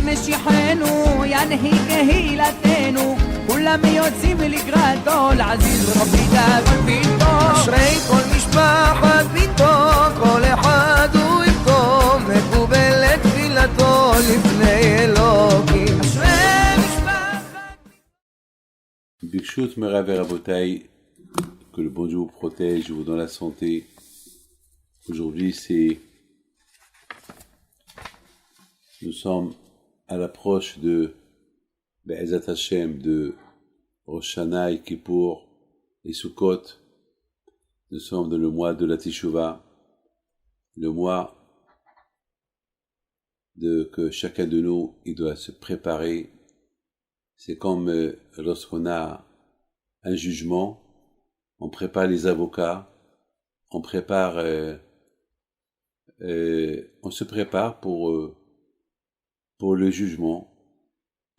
משיחנו ינהי קהילתנו כולם יוצאים לקראתו לעזיז רבי דאגון ביתו אשרי כל משפחת ביתו כל אחד הוא איתו מקובלת תפילתו לפני אלוקים אשרי משפחת Birshut Merav et Rabotai, que le bon Dieu vous protège, vous donne la santé. Aujourd'hui, nous sommes à l'approche de Be'ezat Hashem, de Rosh Hashanah et Kippour et Sukkot. Nous sommes dans le mois de la Teshuvah, le mois que chacun de nous il doit se préparer. C'est comme lorsqu'on a un jugement, on prépare les avocats, on se prépare pour le jugement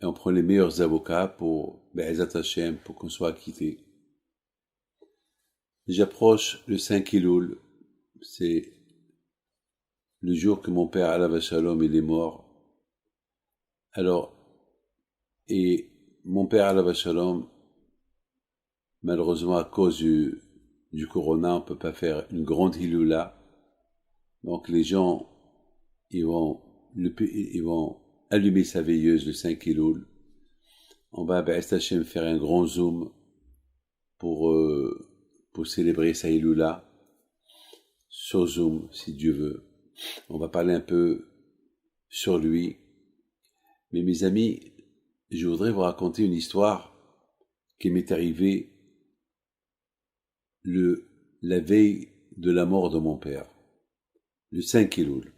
et on prend les meilleurs avocats pour Be'ezat Hashem, pour qu'on soit acquitté. J'approche le 5 Elul, c'est le jour que mon père Alav Shalom il est mort. Alors, et mon père Alav Shalom, malheureusement à cause du corona, on peut pas faire une grande Hiloula. Donc les gens, ils vont allumer sa veilleuse le 5 Elul. On va à Be'ezat Hashem faire un grand zoom pour célébrer sa Hiloula sur Zoom, si Dieu veut. On va parler un peu sur lui. Mais mes amis, je voudrais vous raconter une histoire qui m'est arrivée la veille de la mort de mon père, le 5 Elul.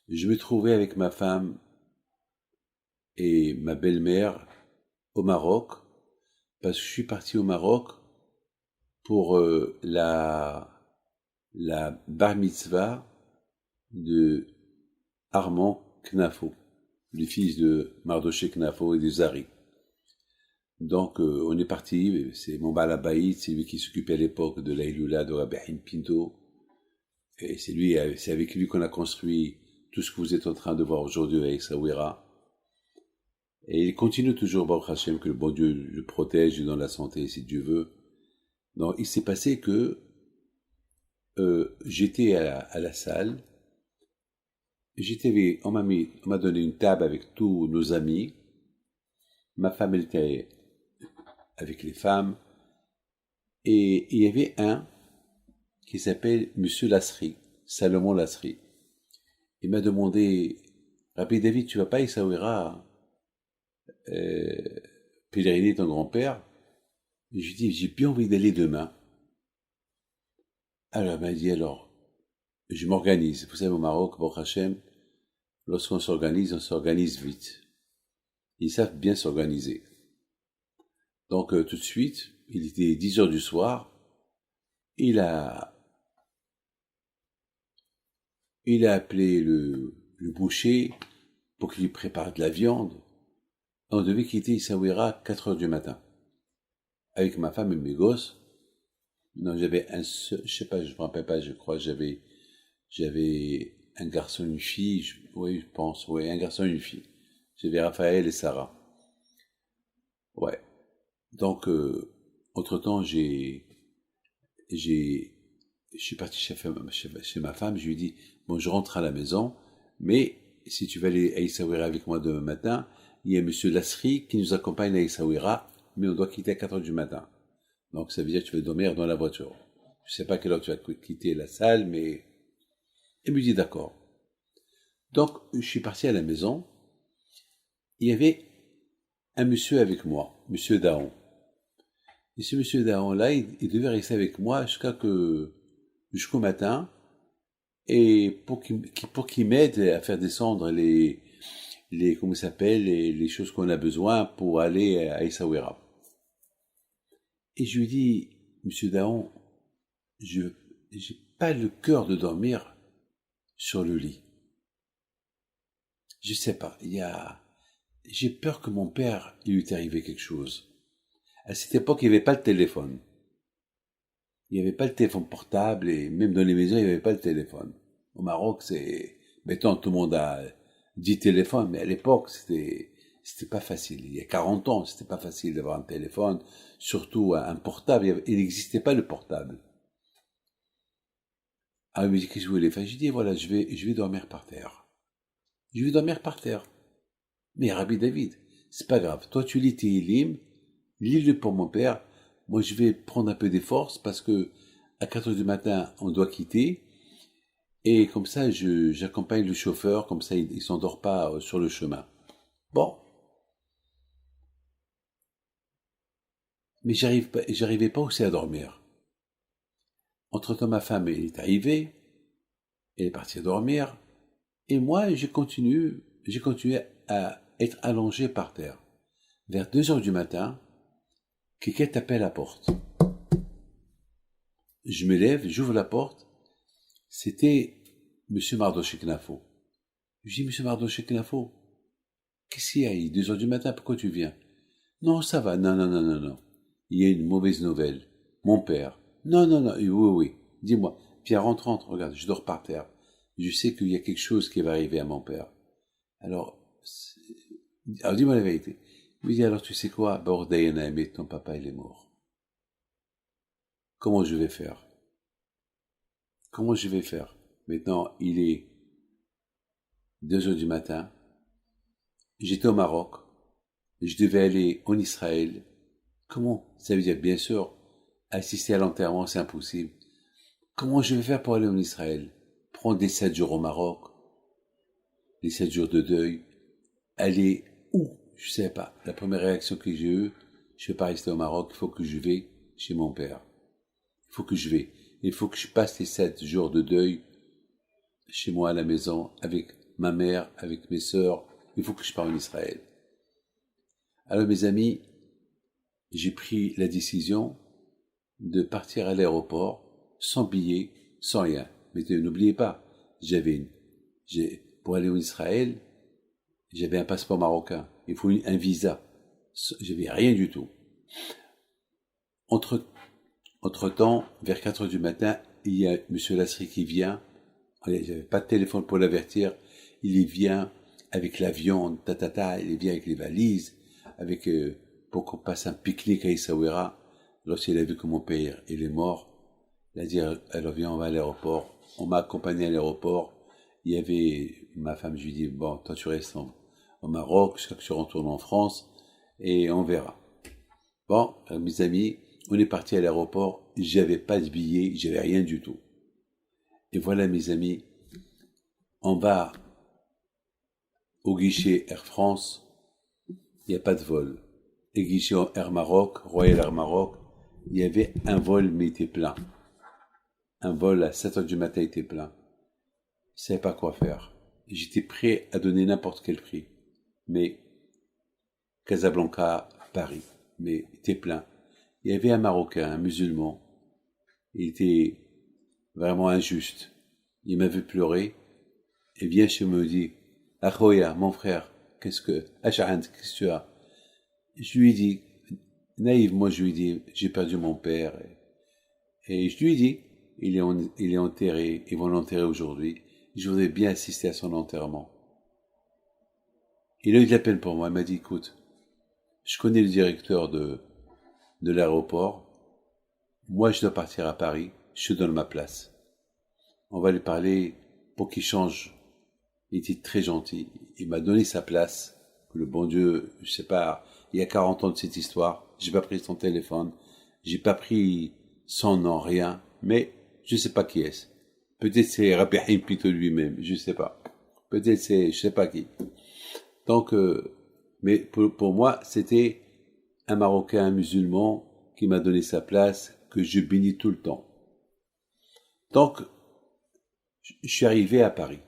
Je me trouvais avec ma femme et ma belle-mère au Maroc, parce que je suis parti au Maroc pour la bar mitzvah de Armand Knafo, le fils de Mardoché Knafo et de Zari. Donc on est parti, c'est mon balabaït, c'est lui qui s'occupait à l'époque de la Hiloula de Rabbi Haim Pinto, et c'est avec lui qu'on a construit tout ce que vous êtes en train de voir aujourd'hui avec Essaouira. Et il continue toujours, Baruch Hashem, que le bon Dieu le protège dans la santé, si Dieu veut. Donc il s'est passé que j'étais à la salle, on m'a donné une table avec tous nos amis, ma femme elle était avec les femmes, et il y avait un qui s'appelle Monsieur Lasri, Salomon Lasri. Il m'a demandé, Rabbi David, tu vas pas à Essaouira pèleriner ton grand-père? Et je lui dis, j'ai bien envie d'aller demain. Alors, il m'a dit, alors, je m'organise. Vous savez, au Maroc, Baruch Hashem, lorsqu'on s'organise vite. Ils savent bien s'organiser. Donc, tout de suite, il était 10 heures du soir, il a appelé le boucher pour qu'il lui prépare de la viande. On devait quitter Essaouira à 4 heures du matin. Avec ma femme et mes gosses. Non, j'avais je me rappelle pas, je crois, j'avais un garçon, une fille, je pense, un garçon et une fille. J'avais Raphaël et Sarah. Ouais. Donc, entre-temps, je suis parti chez ma femme, je lui ai dit, bon, je rentre à la maison, mais si tu veux aller à Essaouira avec moi demain matin, il y a Monsieur Lasri qui nous accompagne à Essaouira, mais on doit quitter à 4 heures du matin. Donc ça veut dire que tu vas dormir dans la voiture. Je sais pas à quelle heure tu vas quitter la salle, mais... Il me dit d'accord. Donc je suis parti à la maison. Il y avait un monsieur avec moi, Monsieur Daon. Et ce Monsieur Daon-là, il devait rester avec moi jusqu'au matin, et pour qu'il m'aide à faire descendre les choses qu'on a besoin pour aller à Essaouira. Et je lui dis, Monsieur Daon, j'ai pas le cœur de dormir sur le lit. Je sais pas, j'ai peur que mon père, il lui est arrivé quelque chose. À cette époque, il n'y avait pas le téléphone. Il n'y avait pas le téléphone portable, et même dans les maisons, il n'y avait pas le téléphone. Au Maroc, maintenant, tout le monde a 10 téléphones, mais à l'époque, c'était pas facile. Il y a 40 ans, c'était pas facile d'avoir un téléphone, surtout un portable. Il n'existait pas le portable. Alors, il me dit, qu'est-ce que vous voulez faire? J'ai dit, voilà, je vais dormir par terre. Je vais dormir par terre. Mais Rabbi David, c'est pas grave. Toi, tu lis Tehillim, lis-le pour mon père. Moi, je vais prendre un peu des forces parce que à 4 heures du matin, on doit quitter. Et comme ça, j'accompagne le chauffeur, comme ça, il s'endort pas sur le chemin. Bon. Mais j'arrivais pas aussi à dormir. Entre-temps, ma femme est arrivée, elle est partie dormir, et moi, j'ai continué à être allongé par terre. Vers 2 heures du matin, quelqu'un tape à la porte. Je me lève, j'ouvre la porte, c'était Monsieur Mardoché Knafo. Je dis, Monsieur Mardoché Knafo, qu'est-ce qu'il y a? Il est 2 heures du matin, pourquoi tu viens? Non, ça va, non. Il y a une mauvaise nouvelle. Mon père. Non, oui, dis-moi. Pierre, rentre, regarde, je dors par terre. Je sais qu'il y a quelque chose qui va arriver à mon père. Alors dis-moi la vérité. Il me dit, alors tu sais quoi? Bordayana, mais ton papa, il est mort. Comment je vais faire? Maintenant, il est 2 heures du matin. J'étais au Maroc. Je devais aller en Israël. Comment? Ça veut dire, bien sûr, assister à l'enterrement, c'est impossible. Comment je vais faire pour aller en Israël? Prendre des 7 jours au Maroc, les 7 jours de deuil, aller où? Je sais pas. La première réaction que j'ai eue, je ne vais pas rester au Maroc, il faut que je vais chez mon père. Il faut que je passe les 7 jours de deuil chez moi à la maison, avec ma mère, avec mes sœurs. Il faut que je parte en Israël. Alors mes amis, j'ai pris la décision de partir à l'aéroport sans billet, sans rien. Mais n'oubliez pas, pour aller en Israël, j'avais un passeport marocain. Il faut un visa. J'avais rien du tout. Entre-temps, vers 4 heures du matin, il y a Monsieur Lasserie qui vient. J'avais pas de téléphone pour l'avertir. Il y vient avec l'avion, il vient avec les valises, pour qu'on passe un pique-nique à Essaouira. Lorsqu'il a vu que mon père, il est mort, il a dit, alors viens, on va à l'aéroport. On m'a accompagné à l'aéroport. Il y avait ma femme, je lui dis, bon, toi tu restes au Maroc, jusqu'à que tu retournes en France, et on verra. Bon, mes amis, on est parti à l'aéroport, j'avais pas de billet, j'avais rien du tout. Et voilà, mes amis, on va au guichet Air France, il n'y a pas de vol. Et guichet Air Maroc, Royal Air Maroc, il y avait un vol, mais il était plein. Un vol à 7 heures du matin était plein. Je ne savais pas quoi faire. J'étais prêt à donner n'importe quel prix. Mais Casablanca, Paris, mais il était plein. Il y avait un Marocain, un musulman. Il était vraiment injuste. Il m'a vu pleurer et vient chez moi et me dit, Akhoya, mon frère, qu'est-ce que tu as? Je lui ai dit, naïvement, je lui ai dit, j'ai perdu mon père. Et je lui ai dit, il est enterré, ils vont l'enterrer aujourd'hui. Je voudrais bien assister à son enterrement. Il a eu de la peine pour moi. Il m'a dit, écoute, je connais le directeur de l'aéroport. Moi, je dois partir à Paris. Je te donne ma place. On va lui parler pour qu'il change. Il était très gentil. Il m'a donné sa place. Le bon Dieu, je sais pas, il y a 40 ans de cette histoire. J'ai pas pris son téléphone. J'ai pas pris son nom, rien. Mais je sais pas qui est-ce. Peut-être c'est Rabbi Haïm Pito lui-même. Je sais pas. Peut-être c'est, je sais pas qui. Donc, mais pour moi, c'était un Marocain, un musulman qui m'a donné sa place, que je bénis tout le temps. Donc, je suis arrivé à Paris.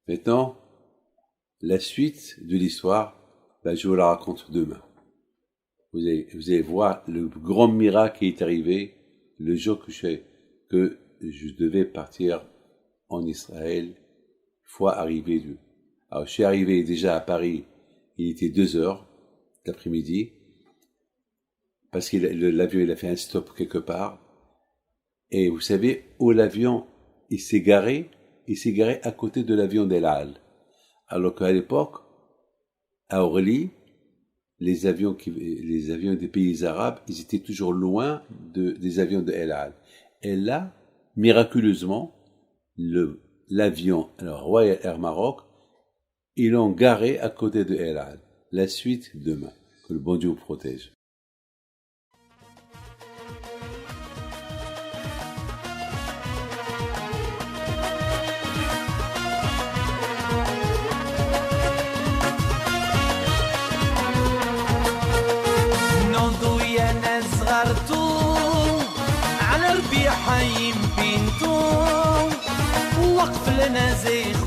Maintenant, la suite de l'histoire, je vous la raconte demain. Vous allez voir le grand miracle qui est arrivé le jour que je devais partir en Israël, fois arrivé Dieu. Alors, je suis arrivé déjà à Paris, il était 2 heures d'après-midi, parce que l'avion, il a fait un stop quelque part, et vous savez, où l'avion, il s'est garé, il s'est garé à côté de l'avion d'El Al. Alors qu'à l'époque, à Orly, les avions des pays arabes, ils étaient toujours loin des avions de El Al. Et là, miraculeusement, l'avion, alors Royal Air Maroc, ils l'ont garé à côté de El Al. La suite demain. Que le bon Dieu vous protège. على ربيع حيم بنتو وقف لنا زي